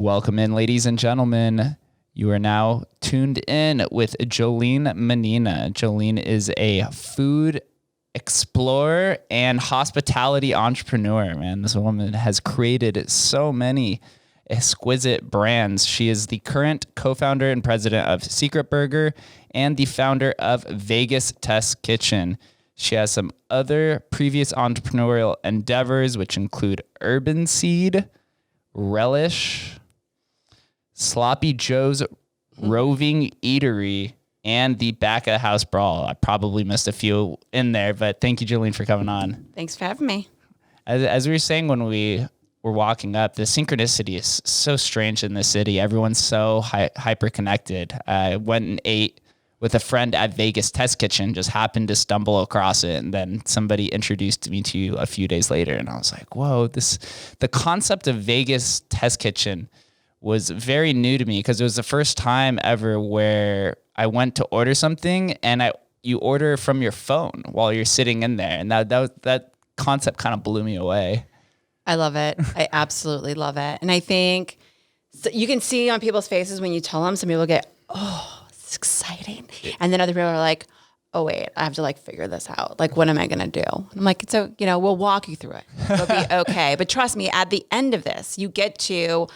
Welcome in, ladies and gentlemen. You are now tuned in with Jolene Mannina. Jolene is a food explorer and hospitality entrepreneur, man. This woman has created so many exquisite brands. She is the current co-founder and president of Secret Burger and the founder of Vegas Test Kitchen. She has some other previous entrepreneurial endeavors, which include Urban Seed, Relish, Sloppy Joe's Roving Eatery, and the Back Of House Brawl. I probably missed a few in there, but thank you, Jolene, for coming on. Thanks for having me. As we were saying when we were walking up, the synchronicity is so strange in this city. Everyone's so hyper connected. I went and ate with a friend at Vegas Test Kitchen, just happened to stumble across it, and then somebody introduced me to you a few days later, and I was like, whoa, the concept of Vegas Test Kitchen was very new to me because it was the first time ever where I went to order something and you order from your phone while you're sitting in there. And that concept kind of blew me away. I love it. I absolutely love it. And I think you can see on people's faces when you tell them, some people get, oh, it's exciting. And then other people are like, oh, wait, I have to like figure this out. Like, what am I going to do? And I'm like, so, we'll walk you through it. It'll be okay. But trust me, at the end of this, you get to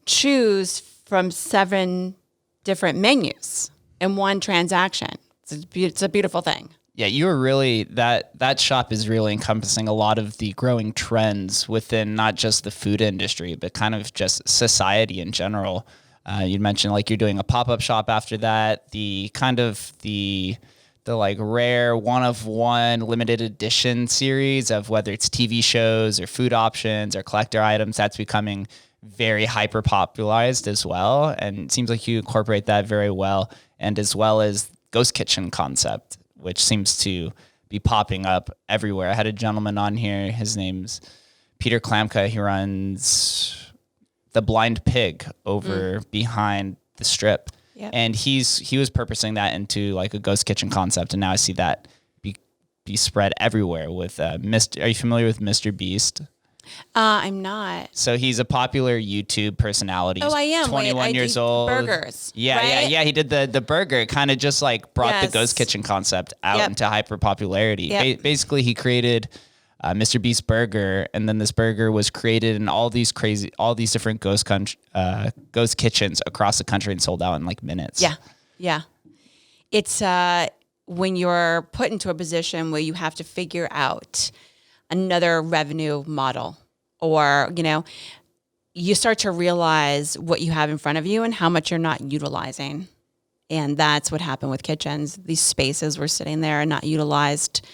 choose from 7 different menus in one transaction. It's a beautiful thing. Yeah, you were really, that shop is really encompassing a lot of the growing trends within not just the food industry, but kind of just society in general. You mentioned like you're doing a pop-up shop after that, the like rare one-of-one limited edition series of whether it's TV shows or food options or collector items, that's becoming very hyper popularized as well. And it seems like you incorporate that very well. And as well as ghost kitchen concept, which seems to be popping up everywhere. I had a gentleman on here. His name's Peter Klamka. He runs the Blind Pig over behind the Strip. Yep. And he was purposing that into like a ghost kitchen concept. And now I see that be spread everywhere with are you familiar with Mr. Beast? I'm not. So he's a popular YouTube personality. Oh, I am. 21 years old. Burgers. Yeah, right? yeah. He did the burger. Kind of just like brought the ghost kitchen concept out into hyper popularity. Yep. Basically, he created Mr. Beast Burger, and then this burger was created in all these different ghost kitchens across the country and sold out in like minutes. Yeah. It's when you're put into a position where you have to figure out another revenue model, or, you start to realize what you have in front of you and how much you're not utilizing. And that's what happened with kitchens. These spaces were sitting there and not utilized,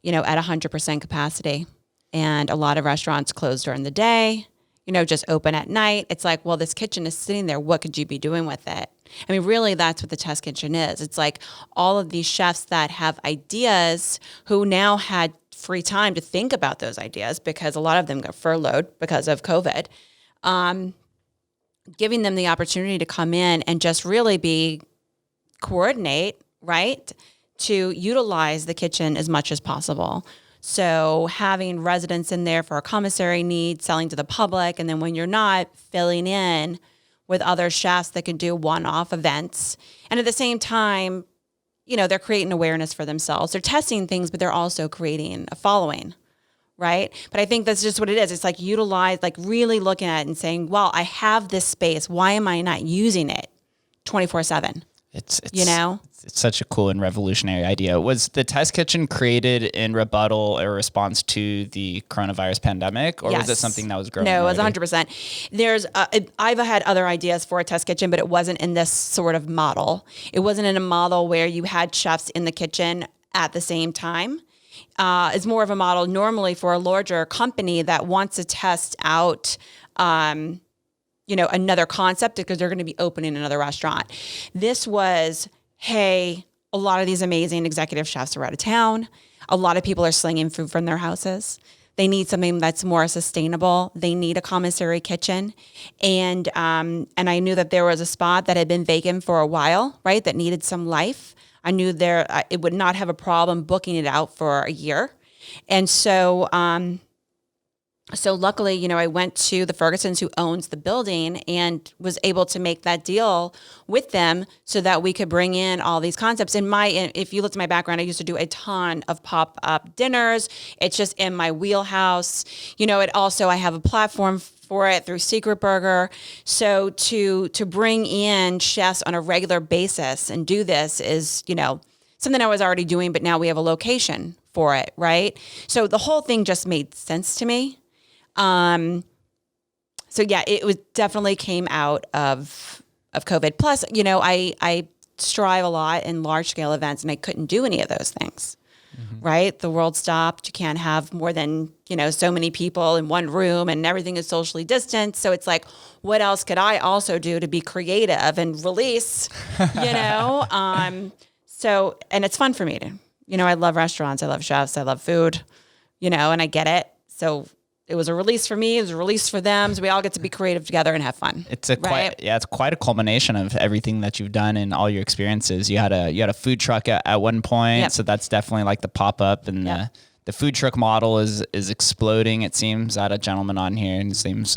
at 100% capacity. And a lot of restaurants closed during the day, just open at night. It's like, well, this kitchen is sitting there. What could you be doing with it? I mean, really, that's what the test kitchen is. It's like all of these chefs that have ideas who now had free time to think about those ideas because a lot of them got furloughed because of COVID, giving them the opportunity to come in and just really coordinate, right, to utilize the kitchen as much as possible. So having residents in there for a commissary need, selling to the public, and then when you're not, filling in with other chefs that can do one-off events. And at the same time, they're creating awareness for themselves. They're testing things, but they're also creating a following, right? But I think that's just what it is. It's like really looking at it and saying, well, I have this space. Why am I not using it 24/7? It's such a cool and revolutionary idea. Was the test kitchen created in rebuttal or response to the coronavirus pandemic, or was it something that was growing? No, it was 100%. I've had other ideas for a test kitchen, but it wasn't in this sort of model. It wasn't in a model where you had chefs in the kitchen at the same time. It's more of a model normally for a larger company that wants to test out another concept because they're going to be opening another restaurant. This was, hey, a lot of these amazing executive chefs are out of town. A lot of people are slinging food from their houses. They need something that's more sustainable. They need a commissary kitchen. And I knew that there was a spot that had been vacant for a while, right, that needed some life. I knew it would not have a problem booking it out for a year. And so So luckily, I went to the Fergusons who owns the building and was able to make that deal with them so that we could bring in all these concepts. If you look at my background, I used to do a ton of pop-up dinners. It's just in my wheelhouse. I have a platform for it through Secret Burger. So to bring in chefs on a regular basis and do this is, something I was already doing, but now we have a location for it, right? So the whole thing just made sense to me. It was definitely came out of COVID. Plus, I strive a lot in large scale events and I couldn't do any of those things, right? The world stopped. You can't have more than, so many people in one room and everything is socially distanced. So it's like, what else could I also do to be creative and release, and it's fun for me to, I love restaurants. I love chefs. I love food, and I get it. So it was a release for me. It was a release for them. So we all get to be creative together and have fun. It's quite a culmination of everything that you've done and all your experiences. You had a food truck at one point. Yep. So that's definitely like the pop up and the food truck model is exploding. It seems. I had a gentleman on here and his name's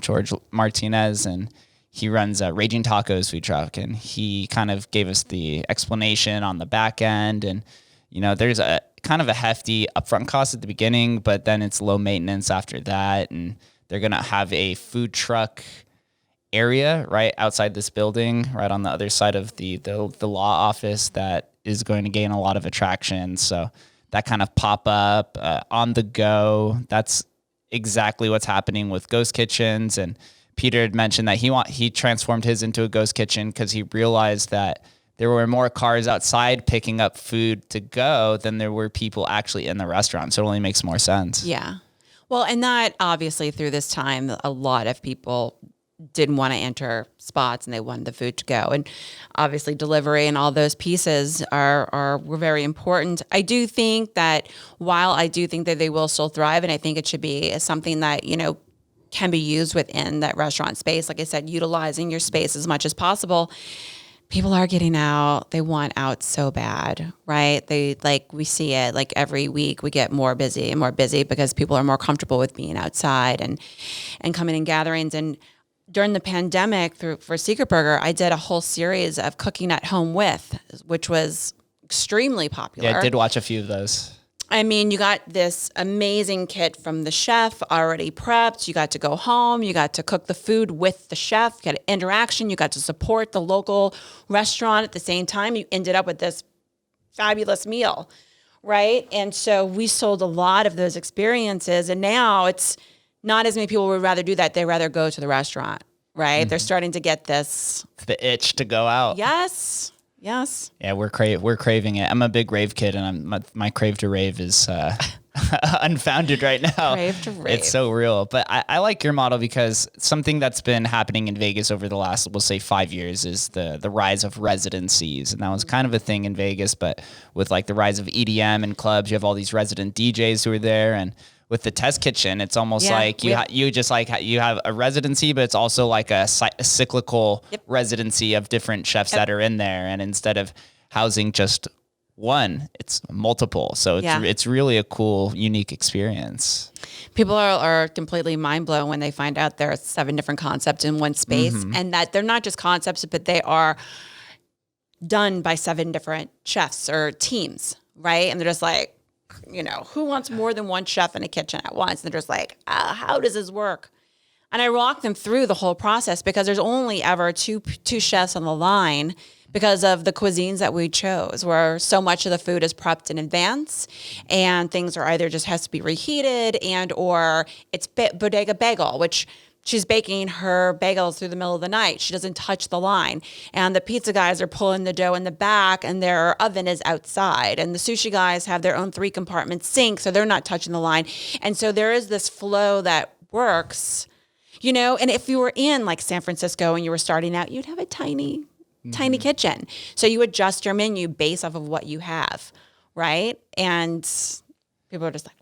George Martinez, and he runs a Raging Tacos food truck, and he kind of gave us the explanation on the back end. And there's a kind of a hefty upfront cost at the beginning, but then it's low maintenance after that. And they're going to have a food truck area right outside this building, right on the other side of the law office, that is going to gain a lot of attraction. So that kind of pop up on the go, that's exactly what's happening with ghost kitchens. And Peter had mentioned that he transformed his into a ghost kitchen because he realized that there were more cars outside picking up food to go than there were people actually in the restaurant. So it only makes more sense. Yeah. Well, and that obviously through this time, a lot of people didn't want to enter spots and they wanted the food to go. And obviously delivery and all those pieces were very important. I do think that while I do think that they will still thrive, and I think it should be something that, can be used within that restaurant space. Like I said, utilizing your space as much as possible. People are getting out. They want out so bad, right? We see it like every week we get more busy and more busy because people are more comfortable with being outside and coming in gatherings. And during the pandemic for Secret Burger, I did a whole series of cooking at home with, which was extremely popular. Yeah, I did watch a few of those. I mean, you got this amazing kit from the chef already prepped. You got to go home. You got to cook the food with the chef. You got interaction. You got to support the local restaurant at the same time. You ended up with this fabulous meal, right? And so we sold a lot of those experiences. And now it's not as many people would rather do that. They rather go to the restaurant, right? Mm-hmm. They're starting to get this. The itch to go out. Yes. Yeah, we're craving it. I'm a big rave kid, and my crave to rave is unfounded right now. Crave to rave. It's so real. But I like your model because something that's been happening in Vegas over the last, we'll say 5 years, is the rise of residencies. And that was kind of a thing in Vegas, but with like the rise of EDM and clubs, you have all these resident DJs who are there. And with the test kitchen, it's almost like you have a residency, but it's also like a cyclical residency of different chefs that are in there. And instead of housing just one, it's multiple. So it's really a cool, unique experience. People are completely mind blown when they find out there are 7 different concepts in one space, and that they're not just concepts, but they are done by 7 different chefs or teams, right? And they're just like, who wants more than one chef in a kitchen at once? And they're just like, how does this work? And I walk them through the whole process because there's only ever two chefs on the line because of the cuisines that we chose, where so much of the food is prepped in advance and things are either just has to be reheated or it's bodega bagel, which she's baking her bagels through the middle of the night. She doesn't touch the line. And the pizza guys are pulling the dough in the back and their oven is outside. And the sushi guys have their own 3-compartment sink, so they're not touching the line. And so there is this flow that works, and if you were in like San Francisco and you were starting out, you'd have a tiny kitchen. So you adjust your menu based off of what you have, right? And people are just like,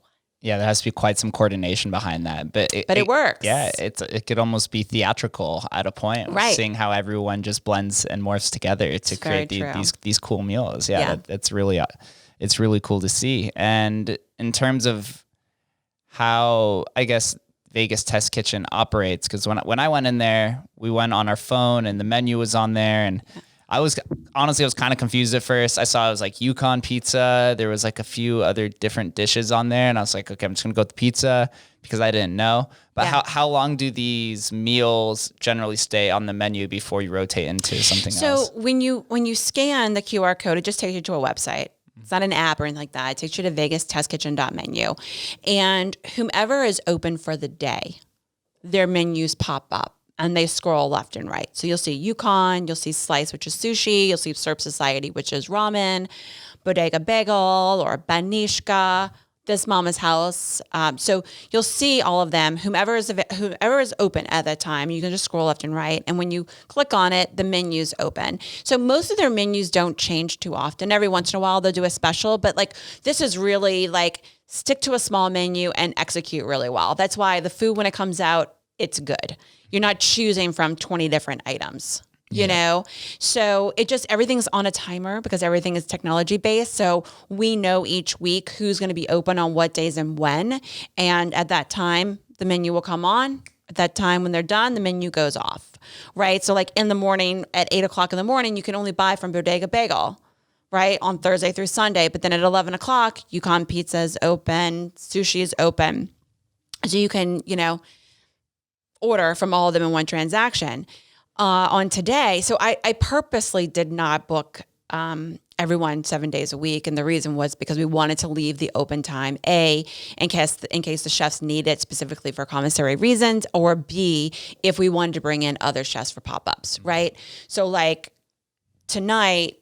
yeah, there has to be quite some coordination behind that, but it works. Yeah, it could almost be theatrical at a point, right? Seeing how everyone just blends and morphs together to create these cool meals. Yeah, that's really it's really cool to see. And in terms of how, I guess, Vegas test kitchen operates. Because when I went in there, we went on our phone and the menu was on there, and I was kind of confused at first. I saw it was like Yukon pizza. There was like a few other different dishes on there, and I was like, okay, I'm just gonna go with the pizza because I didn't know. But how long do these meals generally stay on the menu before you rotate into something else? So when you scan the QR code, it just takes you to a website. It's not an app or anything like that. It takes you to VegasTestKitchen.menu. And whomever is open for the day, their menus pop up and they scroll left and right. So you'll see Yukon, you'll see Slice, which is sushi, you'll see Surf Society, which is ramen, Bodega Bagel or Banishka, This Mama's House. So you'll see all of them. Whoever is open at that time, you can just scroll left and right. And when you click on it, the menu's open. So most of their menus don't change too often. Every once in a while, they'll do a special. But like this is really like stick to a small menu and execute really well. That's why the food, when it comes out, it's good. You're not choosing from 20 different items. You know, so everything's on a timer because everything is technology based. So we know each week who's going to be open on what days and when. And at that time, the menu will come on. At that time, when they're done, the menu goes off, right? So like in the morning at 8:00 in the morning, you can only buy from Bodega Bagel, right? On Thursday through Sunday. But then at 11 o'clock, Yukon Pizza is open, sushi is open. So you can, order from all of them in one transaction. On today. So I purposely did not book everyone 7 days a week. And the reason was because we wanted to leave the open time, A, in case the chefs need it specifically for commissary reasons, or B, if we wanted to bring in other chefs for pop-ups, right? So like tonight,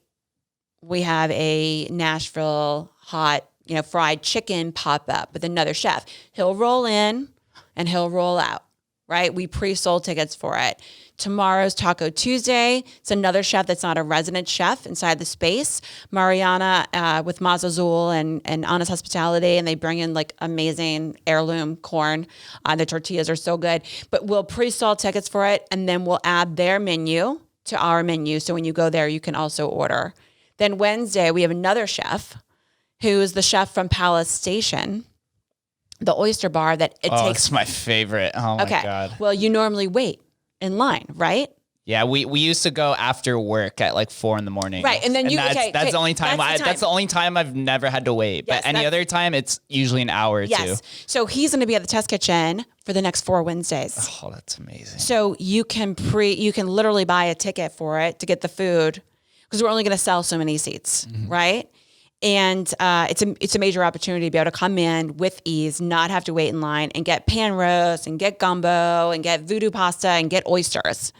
we have a Nashville hot, fried chicken pop-up with another chef. He'll roll in and he'll roll out, right? We pre-sold tickets for it. Tomorrow's Taco Tuesday. It's another chef that's not a resident chef inside the space. Mariana with Mazazul and Honest Hospitality, and they bring in like amazing heirloom corn. The tortillas are so good. But we'll pre-sell tickets for it, and then we'll add their menu to our menu. So when you go there, you can also order. Then Wednesday, we have another chef who is the chef from Palace Station, the oyster bar that it takes. It's my favorite. Oh my God. Well, you normally wait in line, right? Yeah, we used to go after work at like 4 a.m. Right, and then that's the only time. That's the only time I've never had to wait. Yes, but any other time, it's usually an hour or two. So he's going to be at the test kitchen for the next 4 Wednesdays. Oh, that's amazing. So you can literally buy a ticket for it to get the food because we're only going to sell so many seats, right? And it's a major opportunity to be able to come in with ease, not have to wait in line, and get pan roast and get gumbo and get voodoo pasta and get oysters,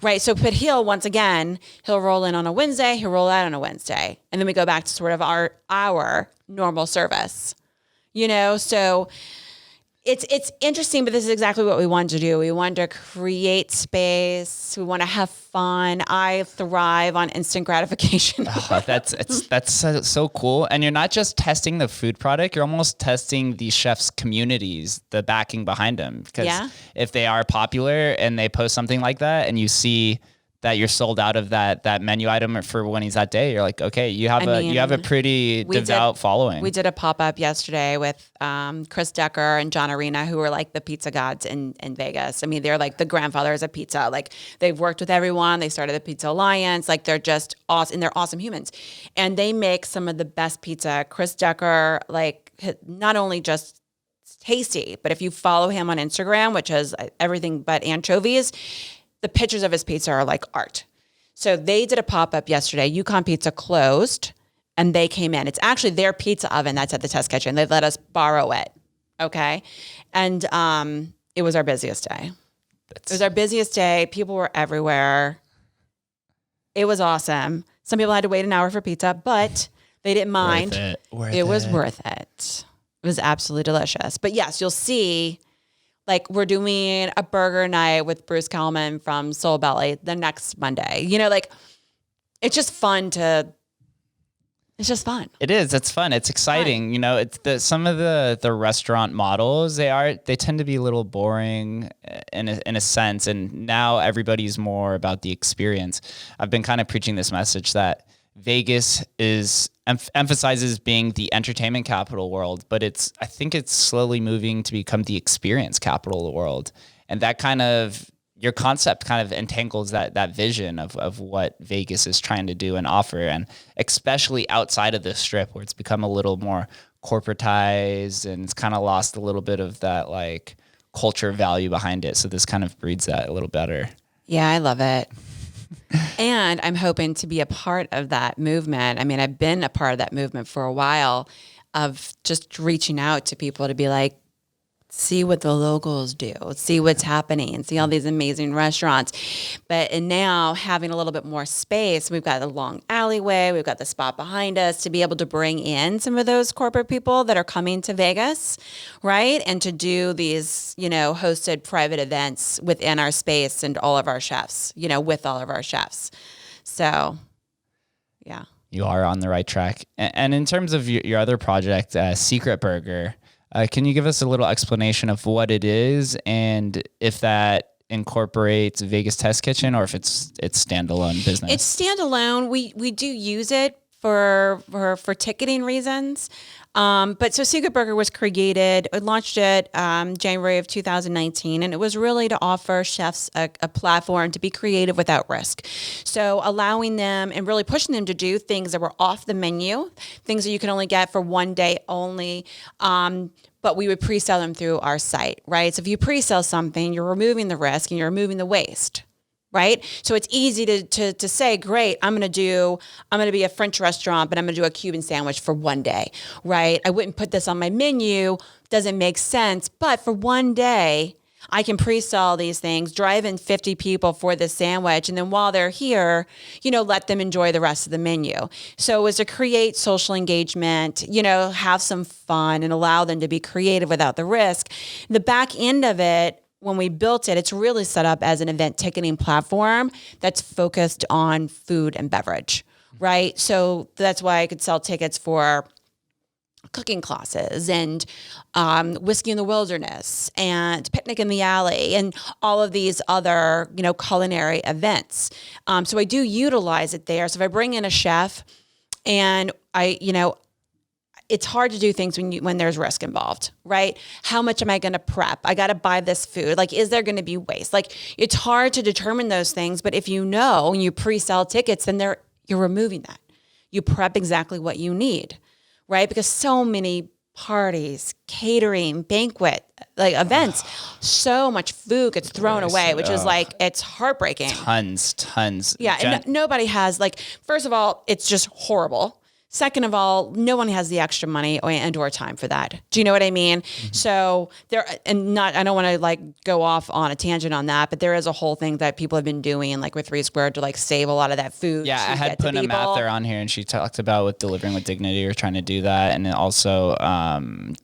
right? So, but he'll roll in on a Wednesday, he'll roll out on a Wednesday, and then we go back to sort of our normal service, So it's interesting, but this is exactly what we wanted to do. We wanted to create space. We want to have fun. I thrive on instant gratification. That's so cool. And you're not just testing the food product, you're almost testing the chef's communities, the backing behind them. Because if they are popular and they post something like that and you see that you're sold out of that menu item for when he's that day, you're like, okay, you have a pretty devout following. We did a pop-up yesterday with Chris Decker and John Arena, who are like the pizza gods in Vegas. I mean, they're like the grandfathers of pizza. Like they've worked with everyone. They started the Pizza Alliance. Like they're just awesome, and they're awesome humans. And they make some of the best pizza. Chris Decker, like not only just tasty, but if you follow him on Instagram, which is everything but anchovies, the pictures of his pizza are like art. So they did a pop-up yesterday. Yukon Pizza closed and they came in. It's actually their pizza oven that's at the test kitchen. They let us borrow it. Okay. And it was our busiest day. It was our busiest day. People were everywhere. It was awesome. Some people had to wait an hour for pizza, but they didn't mind. It was worth it. It was absolutely delicious. But yes, you'll see, like we're doing a burger night with Bruce Kalman from Soul Belly the next Monday. Like it's just fun. It's fun. It is. It's fun. It's exciting. It's some of the restaurant models, they tend to be a little boring in a sense. And now everybody's more about the experience. I've been kind of preaching this message that Vegas is emphasizes being the entertainment capital world, but I think it's slowly moving to become the experience capital of the world. And that kind of, your concept kind of entangles that vision of what Vegas is trying to do and offer. And especially outside of the Strip, where it's become a little more corporatized and it's kind of lost a little bit of that like culture value behind it. So this kind of breeds that a little better. Yeah, I love it. And I'm hoping to be a part of that movement. I mean, I've been a part of that movement for a while, of just reaching out to people to be like, see what the locals do, see what's happening, and see all these amazing restaurants. And now having a little bit more space, we've got a long alleyway, we've got the spot behind us to be able to bring in some of those corporate people that are coming to Vegas, right? And to do these, hosted private events within our space and all of our chefs, with all of our chefs. So, yeah. You are on the right track. And in terms of your other project, Secret Burger, can you give us a little explanation of what it is and if that incorporates Vegas Test Kitchen or if it's standalone business? It's standalone. We do use it for ticketing reasons. But so Secret Burger was created, I launched it January of 2019, and it was really to offer chefs a platform to be creative without risk. So allowing them and really pushing them to do things that were off the menu, things that you can only get for one day only. But we would pre-sell them through our site, right? So if you pre-sell something, you're removing the risk and you're removing the waste. Right? So it's easy to say, great, I'm going to be a French restaurant, but I'm going to do a Cuban sandwich for one day, right? I wouldn't put this on my menu. Doesn't make sense. But for one day, I can pre-sell these things, drive in 50 people for this sandwich. And then while they're here, let them enjoy the rest of the menu. So it was to create social engagement, have some fun and allow them to be creative without the risk. The back end of it, when we built it, it's really set up as an event ticketing platform that's focused on food and beverage, right? So that's why I could sell tickets for cooking classes and whiskey in the wilderness and picnic in the alley and all of these other, culinary events. So I do utilize it there. So if I bring in a chef and it's hard to do things when there's risk involved, right? How much am I going to prep? I got to buy this food. Like, is there going to be waste? Like, it's hard to determine those things. But if and you pre-sell tickets, then you're removing that. You prep exactly what you need, right? Because so many parties, catering, banquet, like events, so much food gets thrown away, which is like, it's heartbreaking. Tons. Yeah, and nobody has, first of all, it's just horrible. Second of all, no one has the extra money or time for that. Do you know what I mean? Mm-hmm. So I don't want to go off on a tangent on that, but there is a whole thing that people have been doing with 3 Squared to save a lot of that food. Yeah, I had put a math there on here, and she talked about with Delivering with Dignity, we're trying to do that, and then also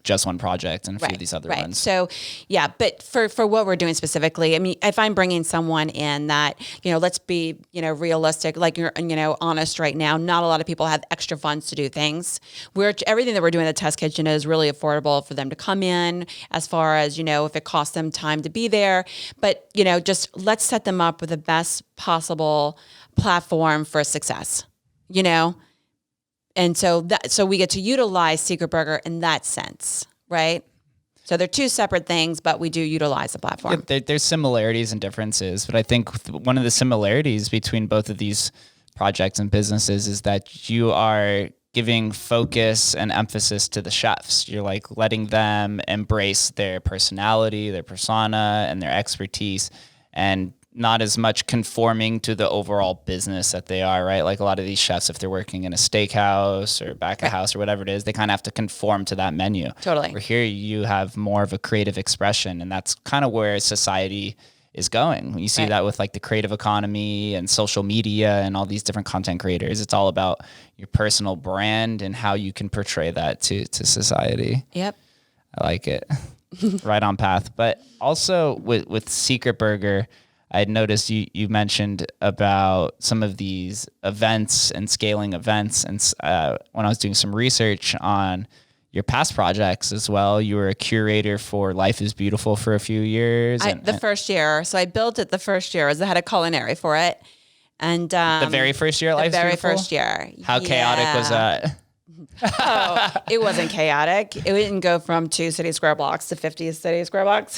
Just One Project and a few of these other ones. So yeah, but for what we're doing specifically, I mean, if I'm bringing someone in that, let's be, realistic, honest right now, not a lot of people have extra funds to do things. Everything that we're doing at the Test Kitchen is really affordable for them to come in, as far as, if it costs them time to be there. But, just let's set them up with the best possible platform for success, And so we get to utilize Secret Burger in that sense, right? So they're two separate things, but we do utilize the platform. Yeah, there's similarities and differences, but I think one of the similarities between both of these projects and businesses is that you are giving focus and emphasis to the chefs. You're letting them embrace their personality, their persona, and their expertise, and not as much conforming to the overall business that they are, right? Like a lot of these chefs, if they're working in a steakhouse or back of house or whatever it is, they kind of have to conform to that menu. Totally. Where here you have more of a creative expression, and that's kind of where society is going. You see that with the creative economy and social media and all these different content creators. It's all about your personal brand and how you can portray that to society. Yep. I like it. Right on path. But also with Secret Burger, I'd noticed you mentioned about some of these events and scaling events. And when I was doing some research on your past projects as well, you were a curator for Life is Beautiful for a few years. The first year. So I built it the first year. I was the head of Culinary for it. And The very first year at Life's very Beautiful? first year. How chaotic was that? Oh, it wasn't chaotic. It didn't go from 2 city square blocks to 50 city square blocks.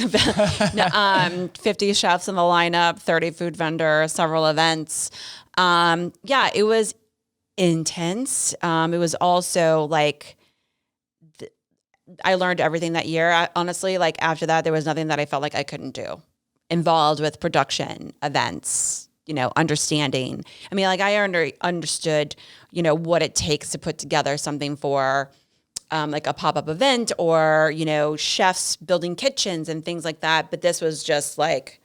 No, 50 chefs in the lineup, 30 food vendors, several events. Yeah, it was intense. It was also like, I learned everything that year. Honestly, like after that, there was nothing that I felt like I couldn't do. Involved with production, events, understanding. I mean, like I understood, what it takes to put together something for like a pop-up event or, chefs building kitchens and things like that. But this was just like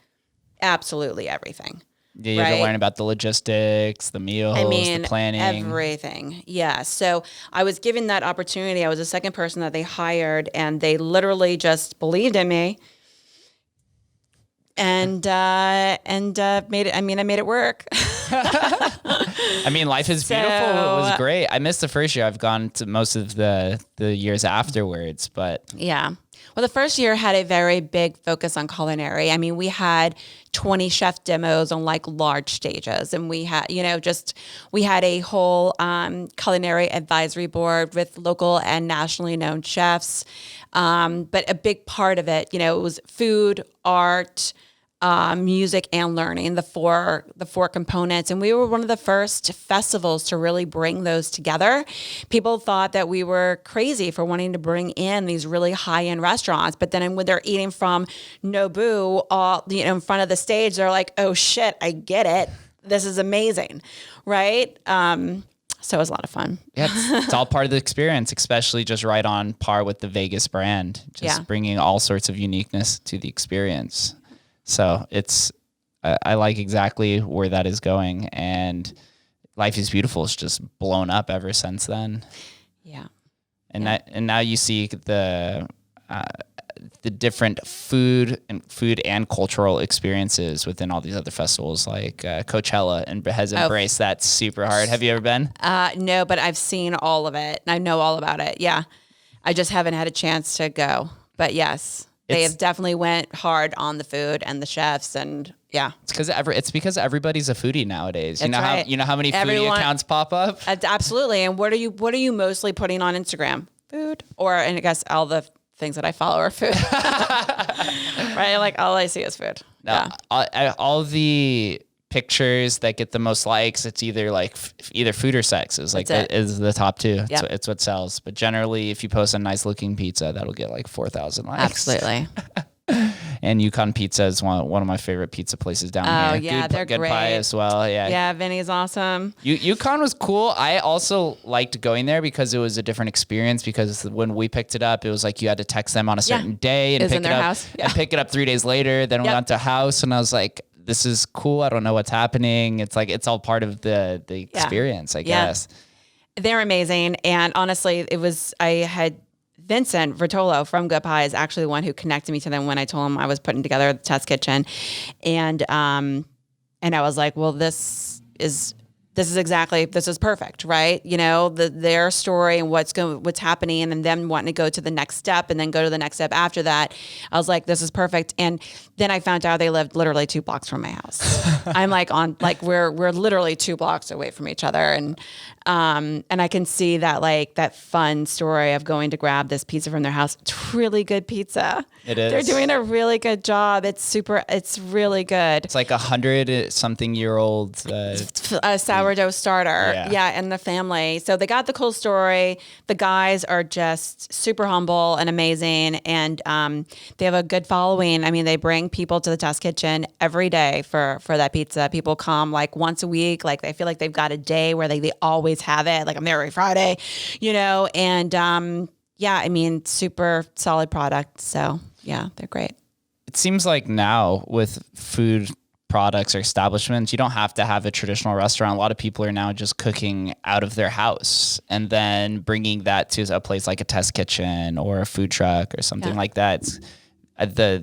absolutely everything. Yeah, you had to learn about the logistics, the meals, the planning. Everything. Yeah. So I was given that opportunity. I was the second person that they hired, and they literally just believed in me and made it. I made it work. Life is beautiful. It was great. I missed the first year. I've gone to most of the years afterwards, but yeah. Well, the first year had a very big focus on culinary. We had 20 chef demos on like large stages, and we had, we had a whole culinary advisory board with local and nationally known chefs. But a big part of it, it was food, art, music, and learning, the four components. And we were one of the first festivals to really bring those together. People thought that we were crazy for wanting to bring in these really high-end restaurants, but then when they're eating from Nobu in front of the stage, they're like, oh shit, I get it. This is amazing, right? So it was a lot of fun. Yeah, it's all part of the experience, especially just right on par with the Vegas brand, just bringing all sorts of uniqueness to the experience. So I like exactly where that is going, and Life is Beautiful is just blown up ever since then. Yeah. And now you see the different food and cultural experiences within all these other festivals, like Coachella, and has embraced that super hard. Have you ever been? No, but I've seen all of it. I know all about it. Yeah. I just haven't had a chance to go, but yes. They have definitely went hard on the food and the chefs, and yeah. It's because everybody's a foodie nowadays. That's right. You know how many foodie accounts pop up? Absolutely. And what are you mostly putting on Instagram? Food, and I guess all the things that I follow are food. Right? Like all I see is food. No, yeah. All the pictures that get the most likes, it's either like either food or sex is like is the top two. Yep. It's what sells. But generally, if you post a nice looking pizza, that'll get like 4,000 likes. Absolutely. And Yukon Pizza is one of my favorite pizza places down here. Oh yeah, they're good great. Pie as well. Yeah. Yeah, Vinny's awesome. Yukon was cool. I also liked going there because it was a different experience. Because when we picked it up, it was like you had to text them on a certain day and pick it up. House. Yeah. And pick it up 3 days later. Then we went to house, and I was like, this is cool. I don't know what's happening. It's like it's all part of the experience, I guess. They're amazing. And honestly, I had Vincent Vertolo from Good Pie is actually the one who connected me to them when I told him I was putting together the test kitchen. And I was like, well, this is perfect, right? Their story and what's happening, and them wanting to go to the next step and then go to the next step after that. I was like, this is perfect. And then I found out they lived literally 2 blocks from my house. I'm like we're literally 2 blocks away from each other. And I can see that fun story of going to grab this pizza from their house. It's really good pizza. It is. They're doing a really good job. It's really good. It's like 100-something-year-old sourdough starter. Yeah. And the family. So they got the cool story. The guys are just super humble and amazing. And they have a good following. They bring people to the test kitchen every day for that pizza. People come like once a week. Like they feel like they've got a day where they always have it. Like I'm there every Friday, and super solid product. So yeah, they're great. It seems like now with food products or establishments, you don't have to have a traditional restaurant. A lot of people are now just cooking out of their house and then bringing that to a place like a test kitchen or a food truck or something like that. It's,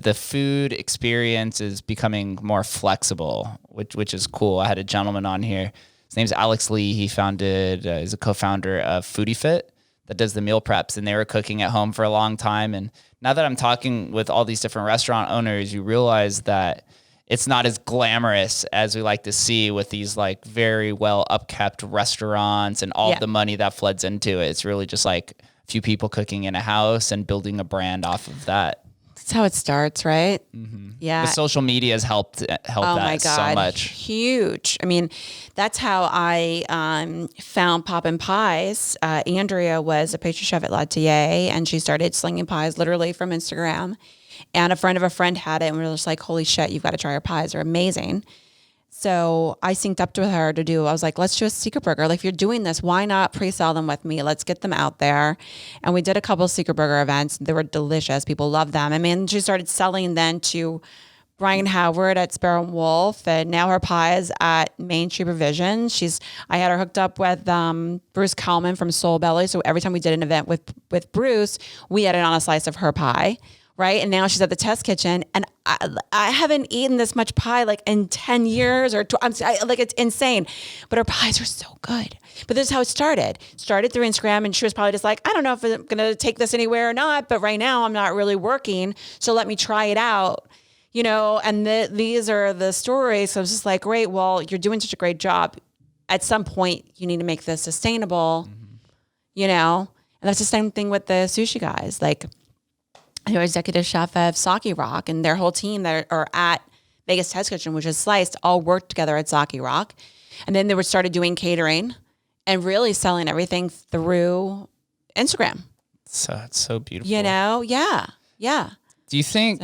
the food experience is becoming more flexible, which is cool. I had a gentleman on here. His name's Alex Lee. He is a co-founder of Foodie Fit that does the meal preps, and they were cooking at home for a long time. And now that I'm talking with all these different restaurant owners, you realize that it's not as glamorous as we like to see with these like very well upkept restaurants and all the money that floods into it. It's really just like a few people cooking in a house and building a brand off of that. That's how it starts, right? Mm-hmm. Yeah. The social media has helped that so much. Huge. I mean, that's how I found Poppin' Pies. Andrea was a pastry chef at Latier, and she started slinging pies literally from Instagram. And a friend of a friend had it, and we were just like, holy shit, you've got to try our pies. They're amazing. So I synced up to her I was like, let's do a secret burger. Like, if you're doing this, why not pre-sell them with me? Let's get them out there. And we did a couple of secret burger events. They were delicious. People loved them. I mean, she started selling then to Brian Howard at Sparrow and Wolf, and now her pies at Main Street Provision. I had her hooked up with Bruce Kalman from Soul Belly. So every time we did an event with Bruce, we had it on a slice of her pie. Right. And now she's at the test kitchen, and I haven't eaten this much pie like in 10 years like it's insane, but her pies are so good. But this is how it started through Instagram. And she was probably just like, I don't know if I'm going to take this anywhere or not, but right now I'm not really working. So let me try it out, and these are the stories. So I was just like, great. Well, you're doing such a great job. At some point you need to make this sustainable, and that's the same thing with the sushi guys. Like, you're executive chef of Saki Rock, and their whole team that are at Vegas Test Kitchen, which is Sliced, all worked together at Saki Rock. And then they started doing catering and really selling everything through Instagram. So it's so beautiful. Yeah. Do you think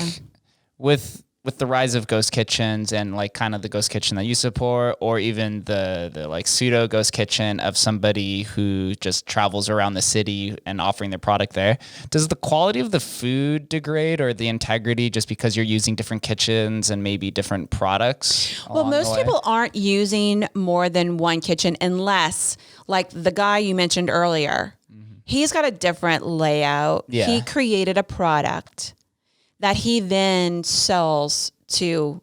with the rise of ghost kitchens and like kind of the ghost kitchen that you support, or even the like pseudo ghost kitchen of somebody who just travels around the city and offering their product there, does the quality of the food degrade or the integrity just because you're using different kitchens and maybe different products? Well, most people aren't using more than one kitchen unless, like the guy you mentioned earlier, he's got a different layout. Yeah. He created a product that he then sells to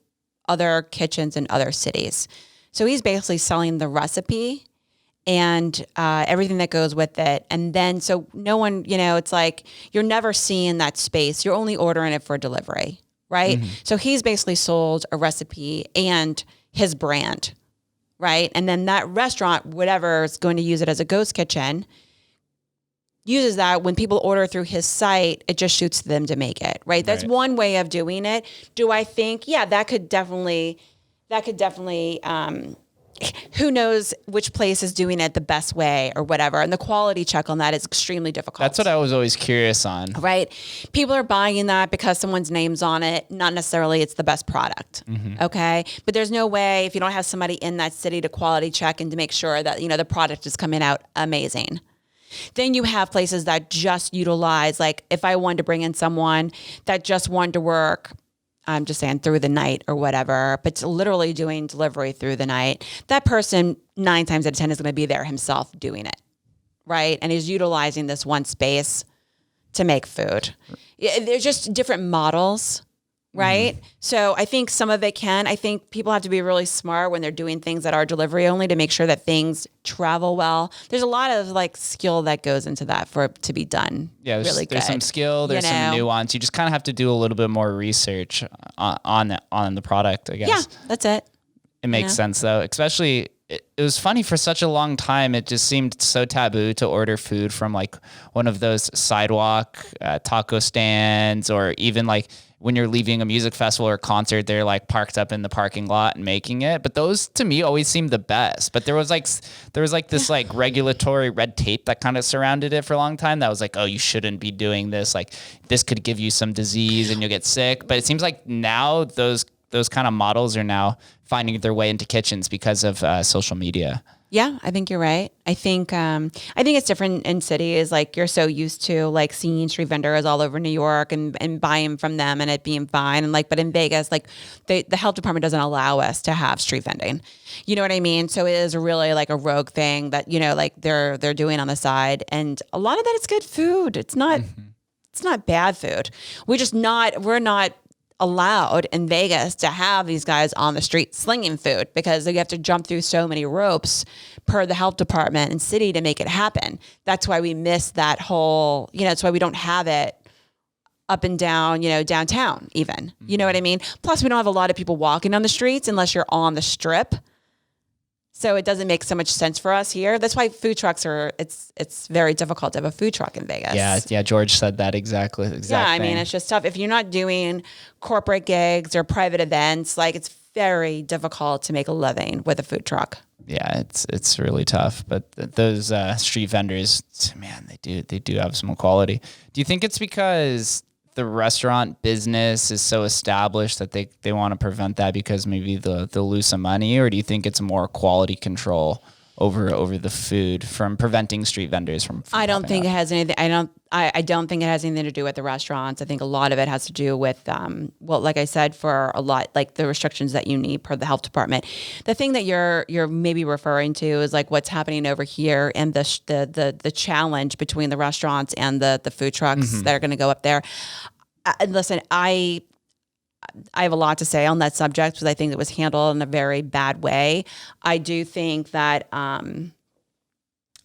other kitchens in other cities. So he's basically selling the recipe and everything that goes with it. And then, so no one, it's like, you're never seeing that space. You're only ordering it for delivery, right? Mm-hmm. So he's basically sold a recipe and his brand, right? And then that restaurant, whatever is going to use it as a ghost kitchen, uses that. When people order through his site, it just shoots them to make it, right? That's one way of doing it. Do I think, that could definitely, who knows which place is doing it the best way or whatever. And the quality check on that is extremely difficult. That's what I was always curious on. Right. People are buying that because someone's name's on it. Not necessarily it's the best product. Mm-hmm. Okay. But there's no way, if you don't have somebody in that city to quality check and to make sure that, the product is coming out amazing. Then you have places that just utilize, like if I wanted to bring in someone that just wanted to work, I'm just saying through the night or whatever, but literally doing delivery through the night, that person 9 times out of 10 is going to be there himself doing it. Right. And he's utilizing this one space to make food. There's just different models. Right. Mm-hmm. So I think some of it I think people have to be really smart when they're doing things that are delivery only to make sure that things travel well. There's a lot of like skill that goes into that for it to be done. Yeah. There's some skill, there's some nuance. You just kind of have to do a little bit more research on the product, I guess. Yeah, that's it. It makes sense though, especially it was funny for such a long time. It just seemed so taboo to order food from like one of those sidewalk taco stands, or even like when you're leaving a music festival or concert, they're like parked up in the parking lot and making it. But those to me always seemed the best. But there was like this like regulatory red tape that kind of surrounded it for a long time. That was like, oh, you shouldn't be doing this. Like this could give you some disease and you'll get sick. But it seems like now those kind of models are now finding their way into kitchens because of social media. Yeah, I think you're right. I think it's different in cities. Like you're so used to like seeing street vendors all over New York and buying from them and it being fine. And like, but in Vegas, like the health department doesn't allow us to have street vending. You know what I mean? So it is really like a rogue thing that, like they're doing on the side. And a lot of that is good food. It's not bad food. We're not allowed in Vegas to have these guys on the street slinging food because you have to jump through so many ropes per the health department and city to make it happen. That's why we miss that whole, that's why we don't have it up and down, downtown even. You know what I mean? Plus, we don't have a lot of people walking on the streets unless you're on the strip. So it doesn't make so much sense for us here. That's why food trucks it's very difficult to have a food truck in Vegas. Yeah. George said that exactly. Yeah, I mean, it's just tough. If you're not doing corporate gigs or private events, like it's very difficult to make a living with a food truck. Yeah, it's really tough. But those street vendors, man, they do have some quality. Do you think it's because the restaurant business is so established that they want to prevent that because maybe they'll lose some money, or do you think it's more quality control over the food from preventing street vendors from I don't think it has anything. I don't think it has anything to do with the restaurants. I think a lot of it has to do with, like I said, for a lot, like the restrictions that you need per the health department. The thing that you're maybe referring to is like what's happening over here and the challenge between the restaurants and the food trucks that are going to go up there. Listen, I have a lot to say on that subject because I think it was handled in a very bad way. I do think that I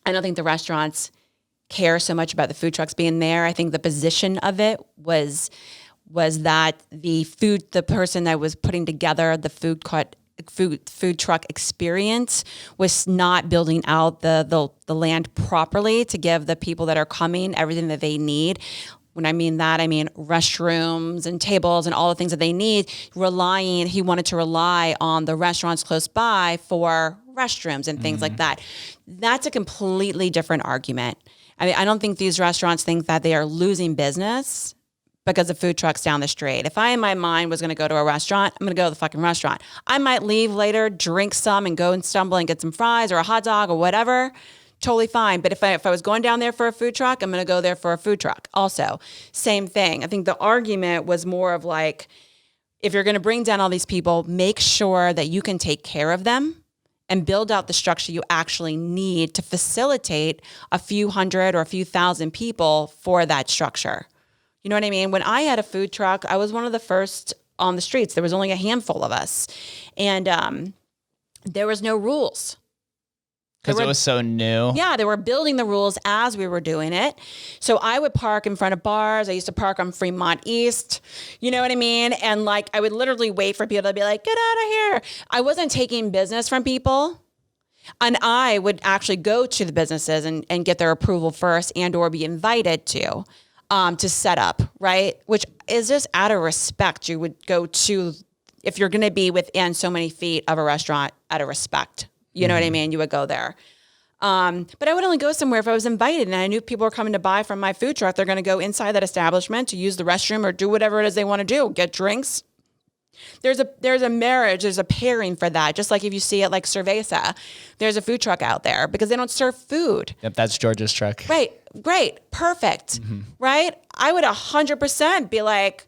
don't think the restaurants care so much about the food trucks being there. I think the position of it was that the person that was putting together the food truck experience was not building out the land properly to give the people that are coming everything that they need. When I mean that, I mean restrooms and tables and all the things that they need. He wanted to rely on the restaurants close by for restrooms and things like that. That's a completely different argument. I mean, I don't think these restaurants think that they are losing business because of food trucks down the street. If I, in my mind, was going to go to a restaurant, I'm going to go to the fucking restaurant. I might leave later, drink some, and go and stumble and get some fries or a hot dog or whatever. Totally fine. But if I was going down there for a food truck, I'm going to go there for a food truck. Also, same thing. I think the argument was more of like, if you're going to bring down all these people, make sure that you can take care of them and build out the structure you actually need to facilitate a few hundred or a few thousand people for that structure. You know what I mean? When I had a food truck, I was one of the first on the streets. There was only a handful of us. And there was no rules. Because it was so new. Yeah, they were building the rules as we were doing it. So I would park in front of bars. I used to park on Fremont East. You know what I mean? And like, I would literally wait for people to be like, get out of here. I wasn't taking business from people. And I would actually go to the businesses and get their approval first and or be invited to set up, right? Which is just out of respect. You would go to, if you're going to be within so many feet of a restaurant, out of respect. You know what I mean? You would go there. But I would only go somewhere if I was invited and I knew people were coming to buy from my food truck. They're going to go inside that establishment to use the restroom or do whatever it is they want to do, get drinks. There's a marriage, there's a pairing for that. Just like if you see it like Cerveza, there's a food truck out there because they don't serve food. Yep, that's George's truck. Right, great, perfect, right? I would 100% be like,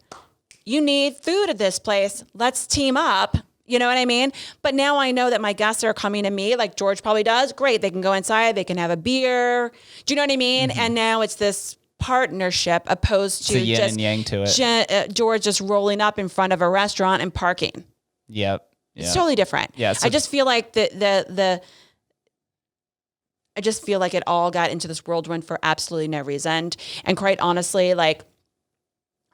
you need food at this place. Let's team up. You know what I mean? But now I know that my guests are coming to me like George probably does. Great. They can go inside. They can have a beer. Do you know what I mean? And now it's this partnership opposed to yin just and yang to it. George just rolling up in front of a restaurant and parking. Yep. It's totally different. Yeah, I just feel like I just feel like it all got into this whirlwind for absolutely no reason. And quite honestly, like,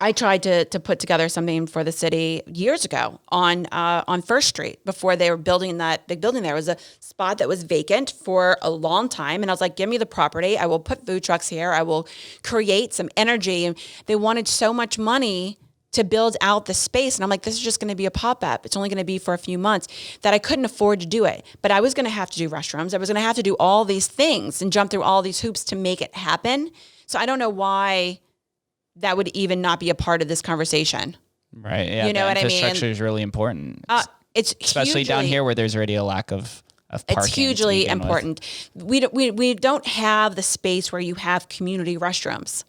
I tried to put together something for the city years ago on First Street before they were building that big building. There was a spot that was vacant for a long time. And I was like, give me the property. I will put food trucks here. I will create some energy. And they wanted so much money to build out the space. And I'm like, this is just going to be a pop-up. It's only going to be for a few months that I couldn't afford to do it. But I was going to have to do restrooms. I was going to have to do all these things and jump through all these hoops to make it happen. So I don't know why that would even not be a part of this conversation. Right. Yeah. You know what I mean? Infrastructure is really important. It's especially down here where there's already a lack of parking. It's hugely important. We don't have the space where you have community restrooms.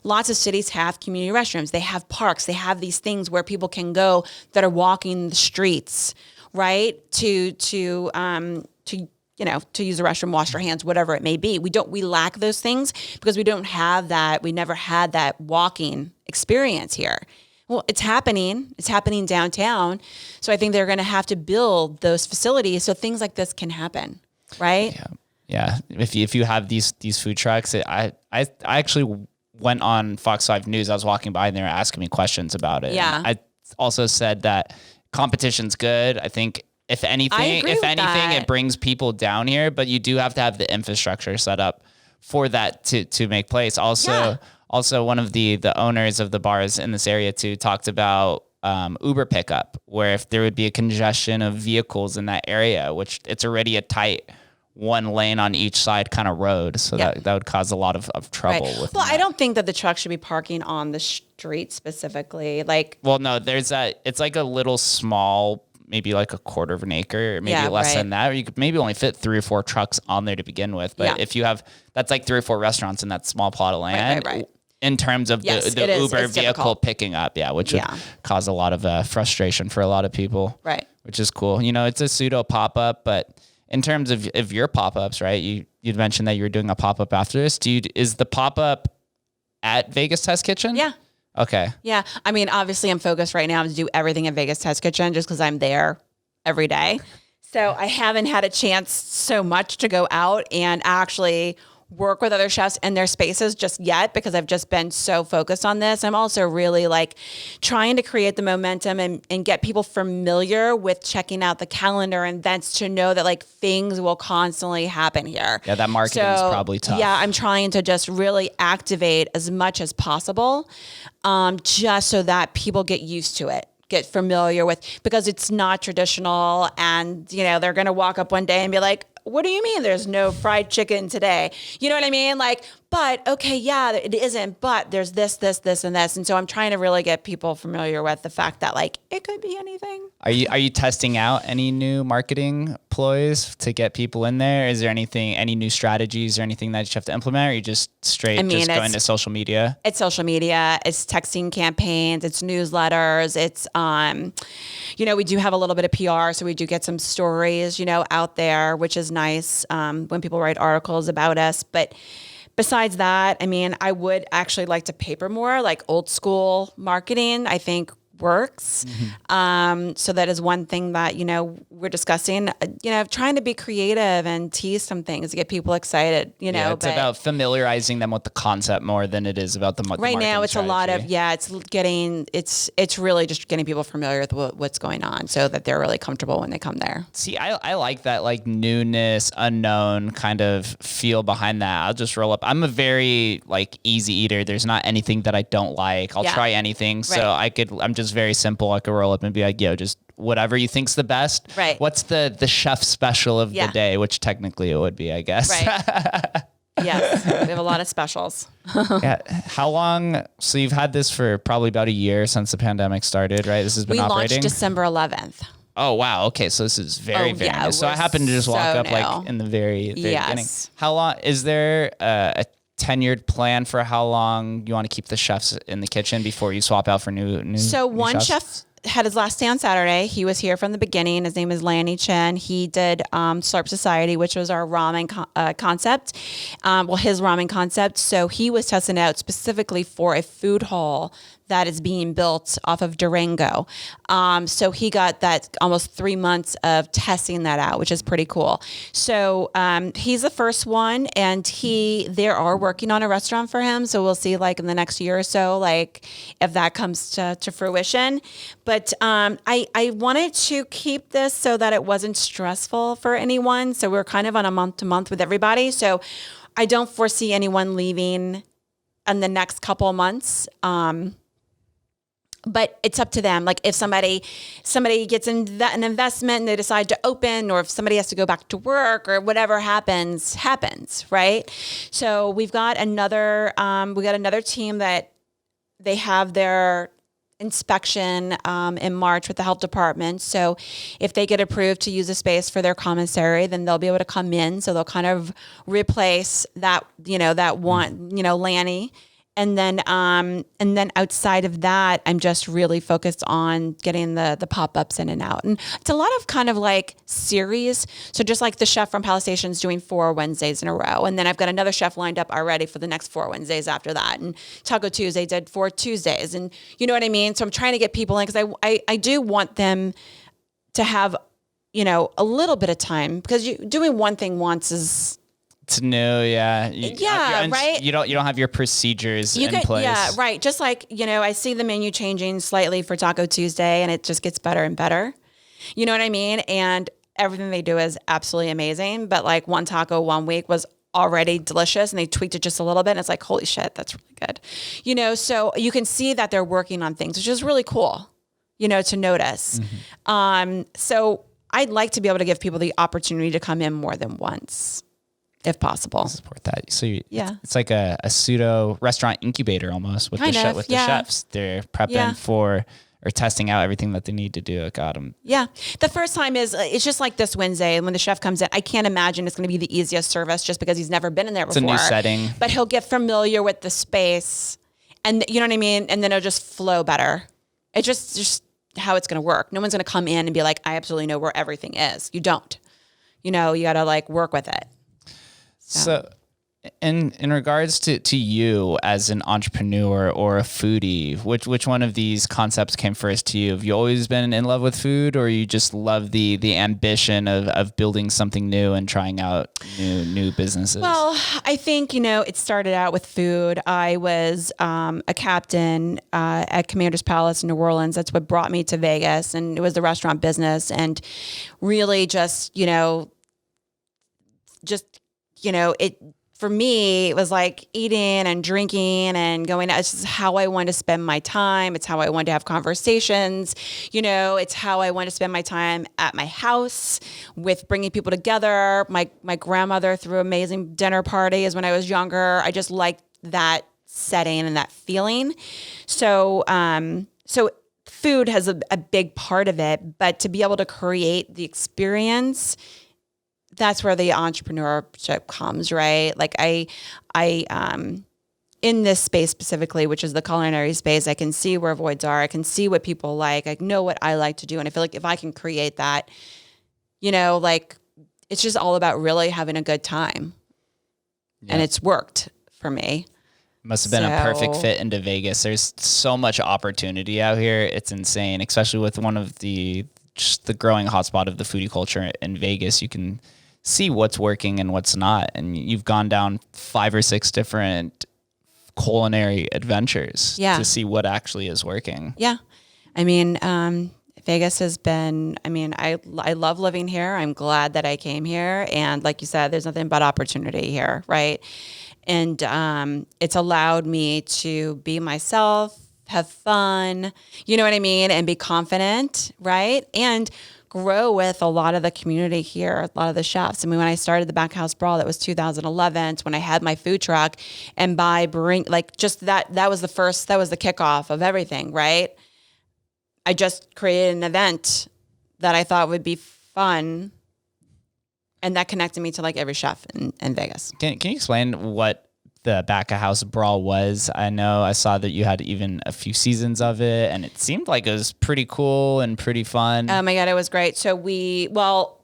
Lots of cities have community restrooms. They have parks. They have these things where people can go that are walking the streets, right? To use the restroom, wash your hands, whatever it may be. We lack those things because we don't have that. We never had that walking experience here. Well, it's happening. It's happening downtown. So I think they're going to have to build those facilities so things like this can happen, right? Yeah. If you have these food trucks, I actually went on Fox 5 News, I was walking by and they were asking me questions about it. Yeah. And I also said that competition's good. I think if anything, it brings people down here, but you do have to have the infrastructure set up for that to make place. Also, one of the owners of the bars in this area too talked about Uber pickup, where if there would be a congestion of vehicles in that area, which it's already a tight one lane on each side kind of road. So that would cause a lot of trouble with Well, I don't think that the truck should be parking on the street specifically. Like, well, no, there's that. It's like a little small, maybe like a quarter of an acre, maybe less than that. Or you could maybe only fit 3 or 4 trucks on there to begin with. But if you have, that's like 3 or 4 restaurants in that small plot of land. Right. In terms of the Uber vehicle picking up, which would cause a lot of frustration for a lot of people. Right. Which is cool. You know, it's a pseudo pop-up, but in terms of your pop-ups, right? You'd mentioned that you were doing a pop-up after this. Is the pop-up at Vegas Test Kitchen? Yeah. Okay. Yeah. I mean, obviously I'm focused right now to do everything at Vegas Test Kitchen just because I'm there every day. So I haven't had a chance so much to go out and actually work with other chefs in their spaces just yet because I've just been so focused on this. I'm also really like trying to create the momentum and get people familiar with checking out the calendar and events to know that like things will constantly happen here. Yeah, that marketing is probably tough. Yeah, I'm trying to just really activate as much as possible just so that people get used to it. Get familiar with, because it's not traditional and, you know, they're going to walk up one day and be like, what do you mean there's no fried chicken today? You know what I mean? Like, but okay, yeah, it isn't, but there's this, and this. And so I'm trying to really get people familiar with the fact that like, it could be anything. Are you testing out any new marketing ploys to get people in there? Is there any new strategies or anything that you have to implement? Or are you just going to social media? It's social media. It's texting campaigns. It's newsletters. It's, you know, we do have a little bit of PR. So we do get some stories, you know, out there, which is nice when people write articles about us. But besides that, I mean, I would actually like to paper more, like old school marketing, I think works. Mm-hmm. So that is one thing that, you know, we're discussing, you know, trying to be creative and tease some things to get people excited, you know. It's about familiarizing them with the concept more than it is about the right now it's strategy. A lot of, it's really just getting people familiar with what's going on so that they're really comfortable when they come there. See, I like that like newness, unknown kind of feel behind that. I'll just roll up. I'm a very like easy eater. There's not anything that I don't like. I'll try anything. So I'm just very simple. I could roll up and be like, yo, just whatever you think's the best. Right. What's the chef special of the day, which technically it would be, I guess. Right. Yes. We have a lot of specials. Yeah. How long? So you've had this for probably about a year since the pandemic started, right? This has been operating. We launched December 11th. Oh, wow. Okay. So this is very new. So I happened to just walk up like in the very beginning. How long is there a tenured plan for how long you want to keep the chefs in the kitchen before you swap out for new So new one chefs? chef had his last day on Saturday. He was here from the beginning. His name is Lanny Chen. He did Slurp Society, which was our ramen concept. His ramen concept. So he was testing out specifically for a food hall that is being built off of Durango. So he got that almost 3 months of testing that out, which is pretty cool. So he's the first one, and they are working on a restaurant for him. So we'll see like in the next year or so, like if that comes to fruition. But I wanted to keep this so that it wasn't stressful for anyone. So we're kind of on a month to month with everybody. So I don't foresee anyone leaving in the next couple of months. But it's up to them. Like if somebody gets an investment and they decide to open, or if somebody has to go back to work, or whatever happens, right? So we've got another team that they have their inspection in March with the health department. So if they get approved to use a space for their commissary, then they'll be able to come in. So they'll kind of replace that one, Lanny. And then outside of that, I'm just really focused on getting the pop-ups in and out. And it's a lot of kind of like series. So just like the chef from Palace Station's doing 4 Wednesdays in a row. And then I've got another chef lined up already for the next 4 Wednesdays after that. And Taco Tuesday did 4 Tuesdays. And you know what I mean? So I'm trying to get people in because I do want them to have, a little bit of time, because doing one thing once is It's new, yeah. Right. You don't have your procedures in place. Yeah, right. Just like, I see the menu changing slightly for Taco Tuesday, and it just gets better and better. You know what I mean? And everything they do is absolutely amazing. But like one taco one week was already delicious, and they tweaked it just a little bit, and it's like, holy shit, that's really good. So you can see that they're working on things, which is really cool, to notice. So I'd like to be able to give people the opportunity to come in more than once, if possible. I'll support that. So yeah, it's like a pseudo restaurant incubator almost with the chefs. They're prepping for or testing out everything that they need to do. Got them. Yeah. The first time it's just like this Wednesday, and when the chef comes in, I can't imagine it's going to be the easiest service just because he's never been in there before. It's a new setting. But he'll get familiar with the space, and you know what I mean? And then it'll just flow better. It's just how it's going to work. No one's going to come in and be like, I absolutely know where everything is. You don't. You got to like work with it. So in regards to you as an entrepreneur or a foodie, which one of these concepts came first to you? Have you always been in love with food, or you just love the ambition of building something new and trying out new businesses? Well, I think, it started out with food. I was a captain at Commander's Palace in New Orleans. That's what brought me to Vegas, and it was the restaurant business, and really it for me, it was like eating and drinking and going out. It's just how I want to spend my time. It's how I want to have conversations. It's how I want to spend my time at my house with bringing people together. My grandmother threw amazing dinner parties when I was younger. I just liked that setting and that feeling. So food has a big part of it, but to be able to create the experience, that's where the entrepreneurship comes, right? Like I in this space specifically, which is the culinary space, I can see where voids are. I can see what people like. I know what I like to do. And I feel like if I can create that, like it's just all about really having a good time. Yeah. And it's worked for me. Must have been a perfect fit into Vegas. There's so much opportunity out here. It's insane, especially with one of just the growing hotspot of the foodie culture in Vegas. You can see what's working and what's not. And you've gone down 5 or 6 different culinary adventures to see what actually is working. Yeah. I mean, Vegas has been, I love living here. I'm glad that I came here. And like you said, there's nothing but opportunity here, right? And it's allowed me to be myself, have fun, you know what I mean? And be confident, right? And grow with a lot of the community here, a lot of the chefs. When I started the Back Of House Brawl, that was 2011. It's when I had my food truck, and that was the kickoff of everything, right? I just created an event that I thought would be fun, and that connected me to like every chef in Vegas. Can you explain what the Back of House Brawl was? I know I saw that you had even a few seasons of it, and it seemed like it was pretty cool and pretty fun. Oh my God, it was great. So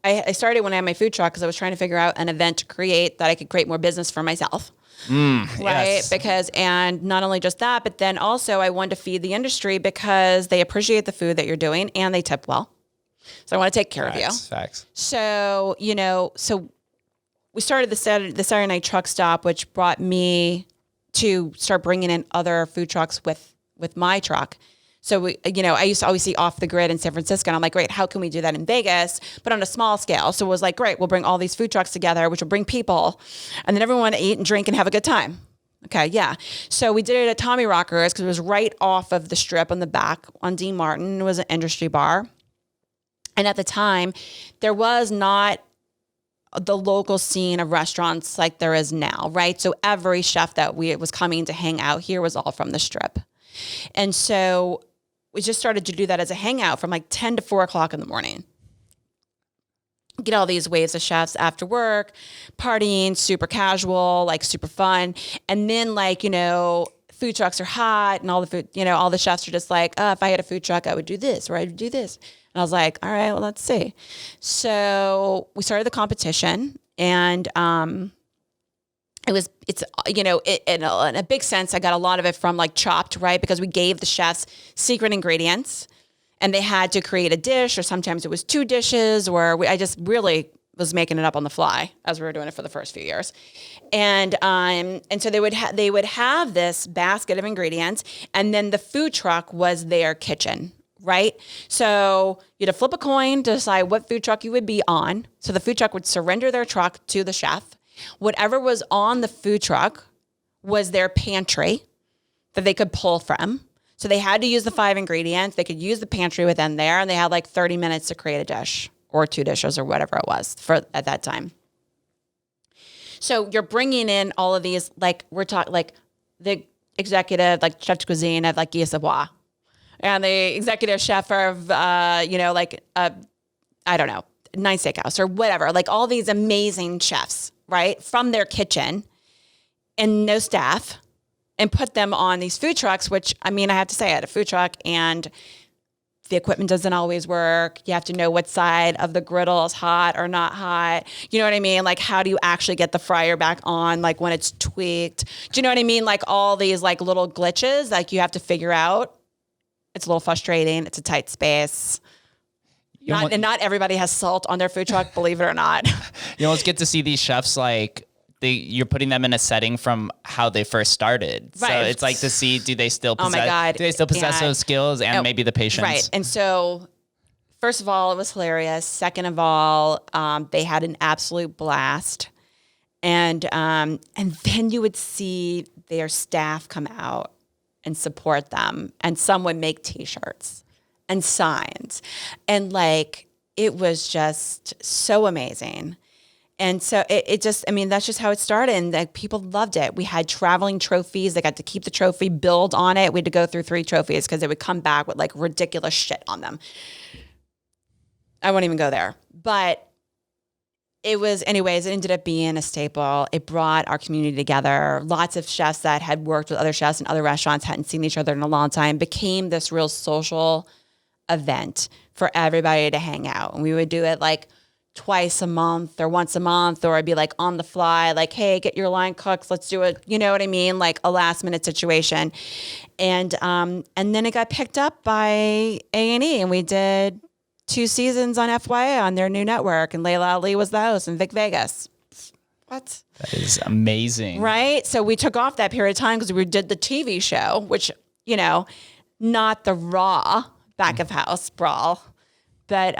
I started when I had my food truck because I was trying to figure out an event to create that I could create more business for myself. Right. Yes. And not only just that, but then also I wanted to feed the industry because they appreciate the food that you're doing and they tip well. So I want to take care of you. Facts. So, we started the Saturday night truck stop, which brought me to start bringing in other food trucks with my truck. So I used to always see Off the Grid in San Francisco, and I'm like, great, how can we do that in Vegas, but on a small scale? So it was like, great, we'll bring all these food trucks together, which will bring people, and then everyone eat and drink and have a good time. Okay, yeah. So we did it at Tommy Rocker's because it was right off of the strip on the back on Dean Martin. It was an industry bar. And at the time, there was not the local scene of restaurants like there is now, right? So every chef that was coming to hang out here was all from the strip. And so we just started to do that as a hangout from like 10 to 4 o'clock in the morning. Get all these waves of chefs after work, partying, super casual, like super fun. And then food trucks are hot and all the food, all the chefs are just like, if I had a food truck, I would do this or I would do this. And I was like, all right, well, let's see. So we started the competition, and in a big sense, I got a lot of it from like Chopped, right? Because we gave the chefs secret ingredients, and they had to create a dish, or sometimes it was 2 dishes, or I just really was making it up on the fly as we were doing it for the first few years. And so they would have this basket of ingredients, and then the food truck was their kitchen, right? So you had to flip a coin to decide what food truck you would be on. So the food truck would surrender their truck to the chef. Whatever was on the food truck was their pantry that they could pull from. So they had to use the 5 ingredients. They could use the pantry within there, and they had like 30 minutes to create a dish or 2 dishes or whatever it was at that time. So you're bringing in all of these, like we're talking like the executive, like chef de cuisine of like Guy Savoy, and the executive chef of, I don't know, Nine Steakhouse or whatever, like all these amazing chefs, right, from their kitchen and no staff, and put them on these food trucks, which, I mean, I have to say, I had a food truck and the equipment doesn't always work. You have to know what side of the griddle is hot or not hot. You know what I mean? Like, how do you actually get the fryer back on, like when it's tweaked? Do you know what I mean? Like all these like little glitches, like you have to figure out. It's a little frustrating. It's a tight space. And not everybody has salt on their food truck, believe it or not. You almost get to see these chefs like you're putting them in a setting from how they first started. Right. So it's like to see, do they still possess, those skills and maybe the patience? Right. And so first of all, it was hilarious. Second of all, they had an absolute blast. And then you would see their staff come out and support them. And some would make T-shirts and signs. And like, it was just so amazing. And so it just, I mean, that's just how it started. And like, people loved it. We had traveling trophies. They got to keep the trophy, build on it. We had to go through 3 trophies because they would come back with like ridiculous shit on them. I won't even go there. But it was, anyways, it ended up being a staple. It brought our community together. Lots of chefs that had worked with other chefs in other restaurants, hadn't seen each other in a long time, became this real social event for everybody to hang out. And we would do it like twice a month or once a month, or I'd be like on the fly, like, hey, get your line cooked. Let's do it. You know what I mean? Like a last minute situation. And then it got picked up by A&E, and we did 2 seasons on FYA on their new network, and Layla Ali was the host, and Vic Vegas. What? That is amazing. Right? So we took off that period of time because we did the TV show, which, you know, not the raw Back of House Brawl, but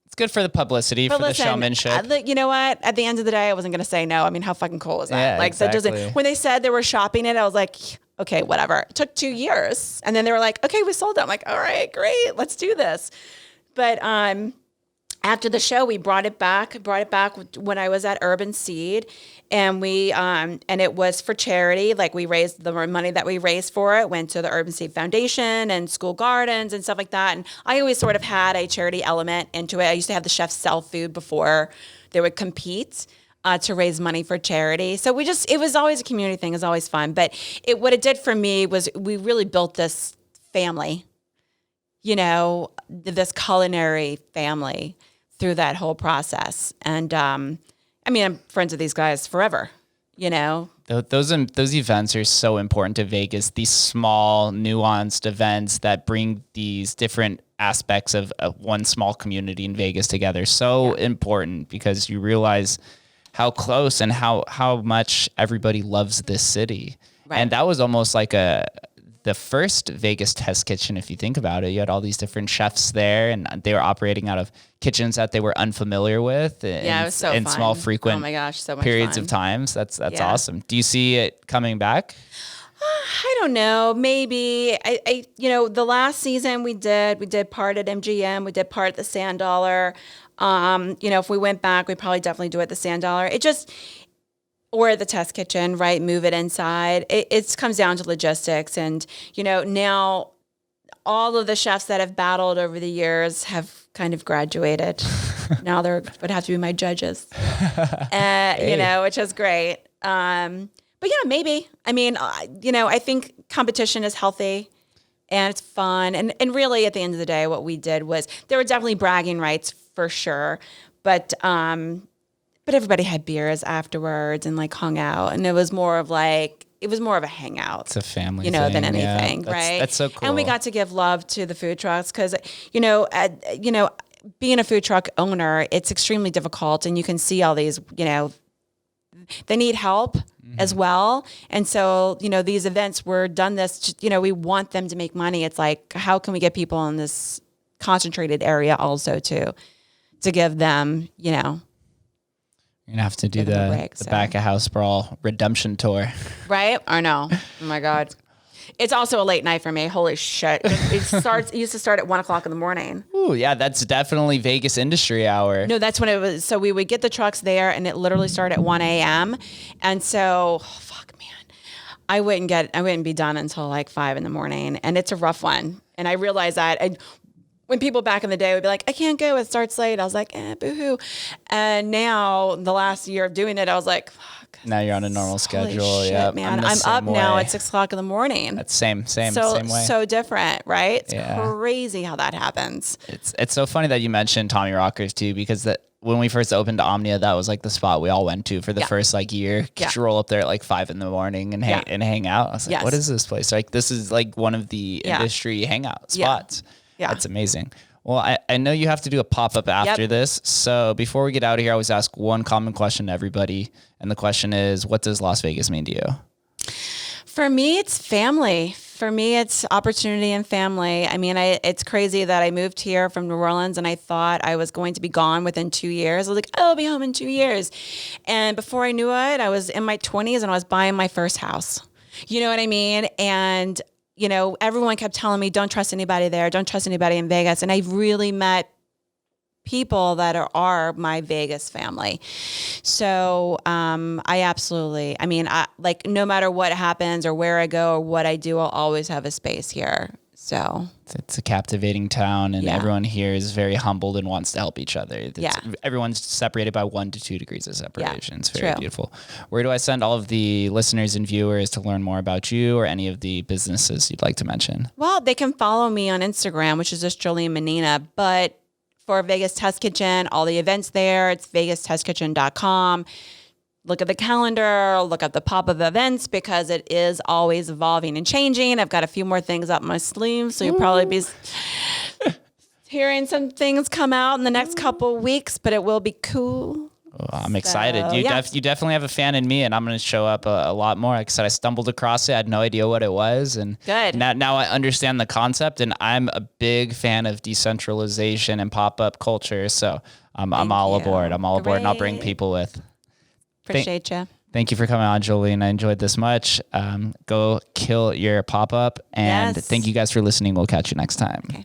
it's good for the publicity, for the showmanship. You know what? At the end of the day, I wasn't going to say no. I mean, how fucking cool was that? Yeah, like, exactly. That doesn't. When they said they were shopping it, I was like, okay, whatever. It took 2 years, and then they were like, okay, we sold it. I'm like, all right, great, let's do this. But after the show, we brought it back when I was at Urban Seed, and we and it was for charity. Like, we raised the money that we raised for it went to the Urban Seed Foundation and school gardens and stuff like that. And I always sort of had a charity element into it. I used to have the chefs sell food before they would compete to raise money for charity. So it was always a community thing. It was always fun. But what it did for me was we really built this family, you know, this culinary family through that whole process. And I mean, I'm friends with these guys forever, you know. Those events are so important to Vegas, these small, nuanced events that bring these different aspects of one small community in Vegas together. So important, because you realize how close and how much everybody loves this city. Right. And that was almost like the first Vegas test kitchen, if you think about it. You had all these different chefs there, and they were operating out of kitchens that they were unfamiliar with. And, it was so in fun. Small, frequent so much periods fun. of times. That's awesome. Do you see it coming back? I don't know. Maybe I the last season we did part at MGM, we did part at the Sand Dollar. If we went back, we'd probably definitely do it at the Sand Dollar. Or the test kitchen, right? Move it inside. It comes down to logistics. And, now all of the chefs that have battled over the years have kind of graduated. Now would have to be my judges, which is great. But yeah, maybe. I mean, I think competition is healthy and it's fun. And really at the end of the day, what we did was there were definitely bragging rights for sure. But everybody had beers afterwards and like hung out, and it was more of a hangout. It's a family thing, than anything, right? That's so cool. And we got to give love to the food trucks because, being a food truck owner, it's extremely difficult, and you can see all these, they need help as well. And so, these events, we're done this, we want them to make money. It's like, how can we get people in this concentrated area also to give them, You're going to have to do the Back of House Brawl redemption tour. Right? I know. Oh my God. It's also a late night for me. Holy shit. It used to start at 1:00 in the morning. Ooh, yeah, that's definitely Vegas industry hour. No, that's when it was. So we would get the trucks there, and it literally started at 1 a.m. And so, I wouldn't be done until like 5 in the morning. And it's a rough one. And I realized that when people back in the day would be like, I can't go, it starts late. I was like, boo-hoo. And now, the last year of doing it, I was like, fuck. Now you're on a normal schedule. Shit, yeah, man. I'm up now at 6:00 in the morning. That's same way. So different, right? It's crazy how that happens. It's so funny that you mentioned Tommy Rockers too, because when we first opened Omnia, that was like the spot we all went to for the first like year. Just roll up there at like 5 in the morning and hang out. I was like, what is this place? Like, this is like one of the industry hangout spots. Yeah. That's amazing. Well, I know you have to do a pop-up after this. So before we get out of here, I always ask one common question to everybody. And the question is, what does Las Vegas mean to you? For me, it's family. For me, it's opportunity and family. I mean, it's crazy that I moved here from New Orleans and I thought I was going to be gone within 2 years. I was like, I'll be home in 2 years. And before I knew it, I was in my 20s and I was buying my first house. You know what I mean? And everyone kept telling me, don't trust anybody there. Don't trust anybody in Vegas. And I really met people that are my Vegas family. So no matter what happens or where I go or what I do, I'll always have a space here. So it's a captivating town, and everyone here is very humbled and wants to help each other. Everyone's separated by 1 to 2 degrees of separation. It's very beautiful. Where do I send all of the listeners and viewers to learn more about you or any of the businesses you'd like to mention? Well, they can follow me on Instagram, which is just Jolene Mannina. But for Vegas Test Kitchen, all the events there, it's vegastestkitchen.com. Look at the calendar, look at the pop-up events, because it is always evolving and changing. I've got a few more things up my sleeve, so you'll probably be hearing some things come out in the next couple of weeks, but it will be cool. Oh, I'm excited. You definitely have a fan in me, and I'm going to show up a lot more. Like I said, I stumbled across it. I had no idea what it was. And good. Now I understand the concept, and I'm a big fan of decentralization and pop-up culture. So I'm all aboard. I'm all aboard, and I'll bring people with. Appreciate you. Thank you for coming on, Jolene. I enjoyed this much. Go kill your pop-up. And thank you guys for listening. We'll catch you next time. Okay.